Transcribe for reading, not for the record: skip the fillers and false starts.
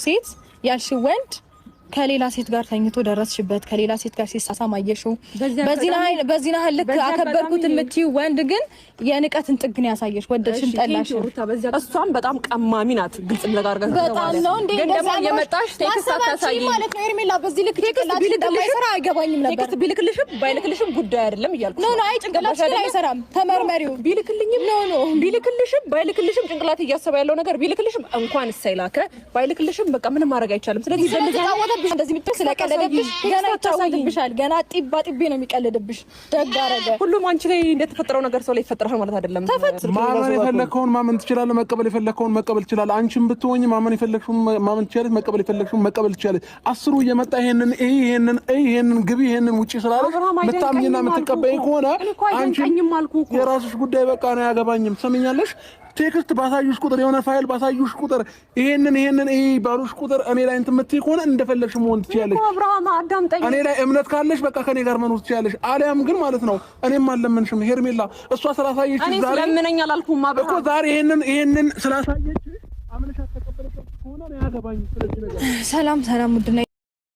ሴት ያልሽ ወንድ ከሌላ ሴት ጋር ተኝቶ ደረስሽበት ከሌላ ሴት ጋር ሲሳሳም አየሽው በዚህና ልክ አከበርኩት የምትይው ወንድ ግን የንቀትን ጥግን ያሳየሽ ወደድሽም ጠላሽ እሷም በጣም ቀማሚ ናት ግልጽ ለጋርገን በጣም ነው እንዴ እንደዛ የመጣሽ ቴክስት አታሳይ ማለት ነው ሄርሜላ በዚህ ልክ ቴክስት ቢልክልሽራ አይገባኝም ነበር ቴክስት ቢልክልሽም ባይልክልሽም ጉዳይ አይደለም እያልኩ ነው አይ ጭንቅላትሽ ላይ አይሰራም ተመርመሪው ቢልክልኝም ነው ቢልክልሽም ባይልክልሽም ጭንቅላት እያሰበ ያለው ነገር ቢልክልሽም እንኳን እሰይላከ ባይልክልሽም በቃ ምንም ማድረግ አይቻልም ስለዚህ እንደዚህ ብትል ስለቀለደብሽ ገና ይታወቅብሻል ገና ጢባ ጢቤ ነው የሚቀልድብሽ ደግ አረገ ሁሉም አንቺ ላይ እንደተፈጠረው ነገር ሰው ላይ ይፈጠራል ማለት አይደለም ማመን የፈለከውን ማመን ትችላለህ መቀበል የፈለከውን መቀበል ትችላለህ አንቺም ብትሆኚ ማመን የፈለክሽውን ማመን ትችላለሽ መቀበል የፈለክሽውን መቀበል ትችላለሽ አስሩ እየመጣ ይሄንን ግቢ ይሄንን ውጪ ስላለሽ መታምኝና መተቀበይ ከሆነ አንቺ የራስሽ ጉዳይ በቃ ነው ያገባኝም ሰምኛለሽ ቴክስት ባሳዩሽ ቁጥር የሆነ ፋይል ባሳዩሽ ቁጥር ይሄንን ባሉሽ ቁጥር እኔ ላይ እንትን የምትይ ከሆነ እንደፈለግሽ መሆን ትችያለሽ አብርሃም አዳምጠኝ እኔ ላይ እምነት ካለሽ በቃ ከኔ ጋር መኖር ትችያለሽ አሊያም ግን ማለት ነው እኔም አልለምንሽም ሄርሜላ እሷ ስላሳየች ዛሬ እኔ ስለምነኝ አላልኩም አብርሃም እኮ ዛሬ ይሄንን ስላሳየች አምነሽ ተቀበለሽ ከሆነ ነው ያገባኝ ስለዚህ ነገር ሰላም ውድና